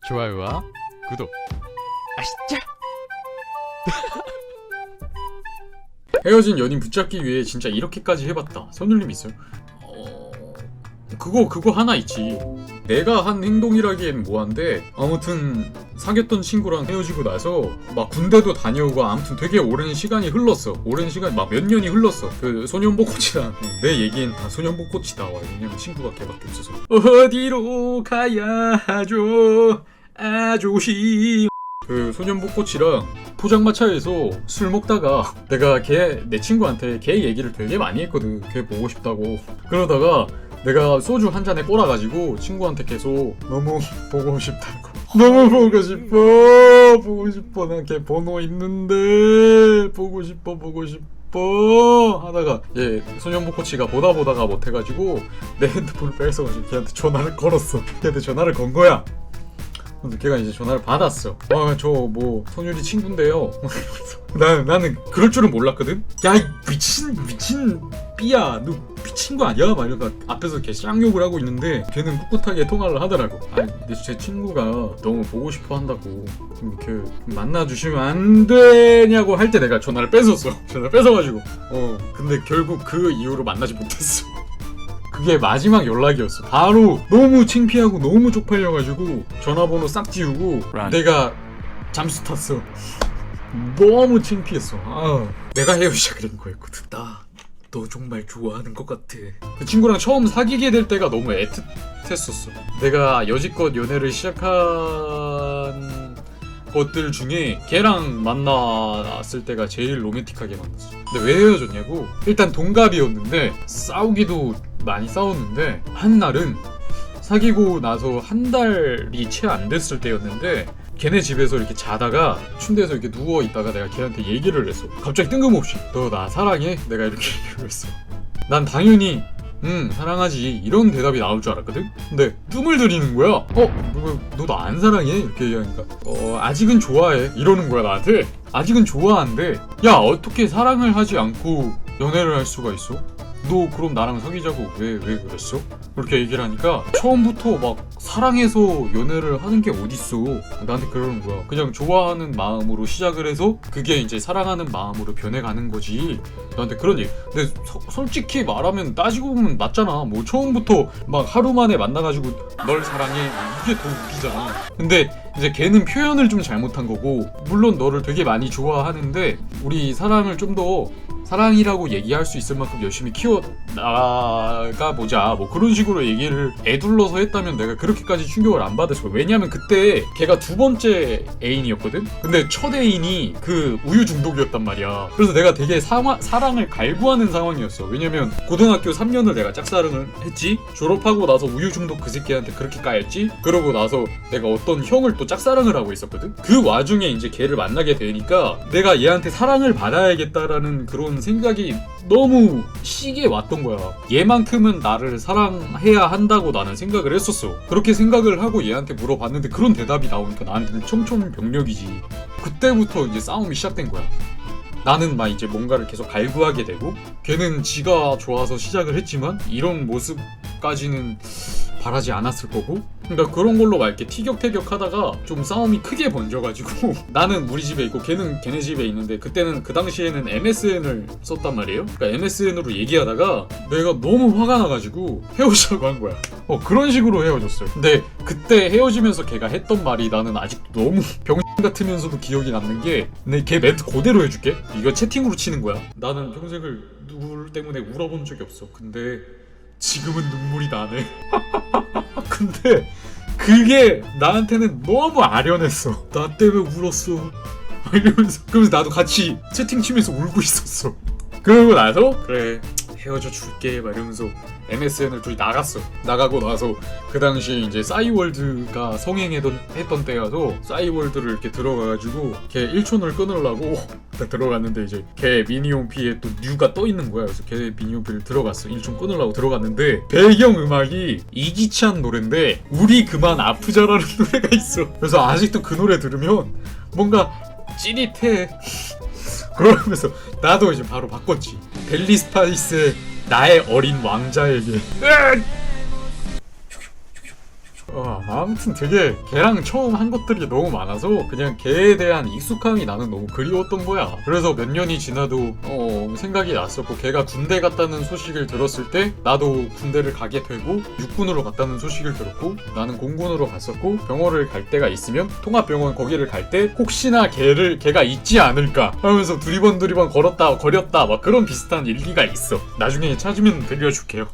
좋아요와 구독 아시죠? 헤어진 연인 붙잡기 위해 진짜 이렇게까지 해봤다. 손놀림 있어요? 그거 하나 있지. 내가 한 행동이라기엔 뭐한데, 아무튼 사귀었던 친구랑 헤어지고 나서 막 군대도 다녀오고 아무튼 되게 오랜 시간이 흘렀어. 오랜 시간 막 몇 년이 흘렀어. 그 소년복꽃이다. 내 얘기엔 다 소년복꽃이 나와. 왜냐면 친구가 걔밖에 없어서. 어디로 가야 하죠 아조씨. 그 소년복꽃이랑 포장마차에서 술 먹다가 내가 내 친구한테 걔 얘기를 되게 많이 했거든. 걔 보고 싶다고. 그러다가 내가 소주 한 잔에 꼬라가지고 친구한테 계속 너무 보고 싶다고. 너무 보고 싶어. 난 걔 번호 있는데 보고 싶어 하다가 얘 소년복꽃이가 보다가 못해가지고 내 핸드폰을 뺏어가지고 걔한테 전화를 걸었어. 걔한테 전화를 건 거야. 근데 걔가 이제 전화를 받았어. 저 뭐 선율이 친구인데요. 나는 그럴 줄은 몰랐거든. 야, 이 미친 삐야, 너 미친 거 아니야? 막 이러다가 앞에서 걔 쌍욕을 하고 있는데 걔는 꿋꿋하게 통화를 하더라고. 근데 제 친구가 너무 보고 싶어 한다고 이렇게 만나주시면 안 되냐고 할 때 내가 전화를 뺏었어. 전화를 뺏어가지고 근데 결국 그 이후로 만나지 못했어. 그게 마지막 연락이었어. 바로 너무 창피하고 너무 쪽팔려가지고 전화번호 싹 지우고 내가 잠수 탔어. 너무 창피했어. 내가 헤어지자 그런 거였거든. 너 정말 좋아하는 것 같아. 그 친구랑 처음 사귀게 될 때가 너무 애틋했었어. 내가 여지껏 연애를 시작한 것들 중에 걔랑 만났을 때가 제일 로맨틱하게 만났어. 근데 왜 헤어졌냐고? 일단 동갑이었는데 싸우기도 많이 싸웠는데 한 날은 사귀고 나서 한 달이 채 안 됐을 때였는데 걔네 집에서 이렇게 자다가 침대에서 이렇게 누워 있다가 내가 걔한테 얘기를 했어. 갑자기 뜬금없이 너 나 사랑해? 내가 이렇게 얘기를 했어. 난 당연히 사랑하지 이런 대답이 나올 줄 알았거든? 근데 뜸을 들이는 거야. 너 나 안 사랑해? 이렇게 얘기하니까 아직은 좋아해 이러는 거야 나한테. 아직은 좋아한대. 야, 어떻게 사랑을 하지 않고 연애를 할 수가 있어? 너 그럼 나랑 사귀자고 왜 그랬어? 그렇게 얘기를 하니까 처음부터 막 사랑해서 연애를 하는 게 어딨어. 나한테 그러는 거야. 그냥 좋아하는 마음으로 시작을 해서 그게 이제 사랑하는 마음으로 변해가는 거지. 나한테 그런 얘기. 근데 솔직히 말하면 따지고 보면 맞잖아. 뭐 처음부터 막 하루 만에 만나가지고 널 사랑해 이게 더 웃기잖아. 근데 이제 걔는 표현을 좀 잘못한 거고, 물론 너를 되게 많이 좋아하는데 우리 사랑을 좀 더 사랑이라고 얘기할 수 있을 만큼 열심히 키워 나가보자 뭐 그런 식으로 얘기를 애둘러서 했다면 내가 그렇게까지 충격을 안 받았을 거야. 왜냐면 그때 걔가 두 번째 애인이었거든? 근데 첫 애인이 그 우유 중독이었단 말이야. 그래서 내가 되게 사랑을 갈구하는 상황이었어. 왜냐면 고등학교 3년을 내가 짝사랑을 했지. 졸업하고 나서 우유 중독 그 새끼한테 그렇게 까였지. 그러고 나서 내가 어떤 형을 또 짝사랑을 하고 있었거든? 그 와중에 이제 걔를 만나게 되니까 내가 얘한테 사랑을 받아야겠다라는 그런 생각이 너무 시기에 왔던 거야. 얘만큼은 나를 사랑해야 한다고 나는 생각을 했었어. 그렇게 생각을 하고 얘한테 물어봤는데 그런 대답이 나오니까 나한테는 청천벽력이지. 그때부터 이제 싸움이 시작된 거야. 나는 막 이제 뭔가를 계속 갈구하게 되고, 걔는 지가 좋아서 시작을 했지만 이런 모습까지는 바라지 않았을 거고, 그러니까 그런 걸로 막 이렇게 티격태격 하다가 좀 싸움이 크게 번져가지고 나는 우리 집에 있고 걔는 걔네 집에 있는데, 그때는 그 당시에는 MSN을 썼단 말이에요. 그러니까 MSN으로 얘기하다가 내가 너무 화가 나가지고 헤어지자고 한 거야. 그런 식으로 헤어졌어요. 근데 그때 헤어지면서 걔가 했던 말이 나는 아직도 너무 병신 같으면서도 기억이 남는 게, 근데 걔 멘트 그대로 해줄게. 이거 채팅으로 치는 거야. 나는 평생을 누구 때문에 울어본 적이 없어. 근데 지금은 눈물이 나네. 근데 그게 나한테는 너무 아련했어. 나 때문에 울었어 이러면서. 그러면서 나도 같이 채팅 치면서 울고 있었어. 그러고 나서 그래 헤어져 줄게 막 이러면서 MSN을 둘이 나갔어. 나가고 나서 그 당시에 이제 싸이월드가 성행했던 때여서 싸이월드를 이렇게 들어가가지고 걔 일촌을 끊으려고 들어갔는데 이제 걔 미니홈피에 또 뉴가 떠 있는 거야. 그래서 걔 미니홈피를 들어갔어. 일촌 끊으려고 들어갔는데 배경 음악이 이기찬 노래인데 우리 그만 아프자라는 노래가 있어. 그래서 아직도 그 노래 들으면 뭔가 찌릿해. 그러면서 나도 이제 바로 바꿨지. 벨리 스파이스의 나의 어린 왕자에게 아무튼 되게 걔랑 처음 한 것들이 너무 많아서 그냥 걔에 대한 익숙함이 나는 너무 그리웠던 거야. 그래서 몇 년이 지나도 생각이 났었고, 걔가 군대 갔다는 소식을 들었을 때 나도 군대를 가게 되고 육군으로 갔다는 소식을 들었고, 나는 공군으로 갔었고, 병원을 갈 때가 있으면 통합병원 거기를 갈 때 혹시나 걔가 있지 않을까 하면서 두리번 거렸다 막 그런 비슷한 일기가 있어. 나중에 찾으면 들려줄게요.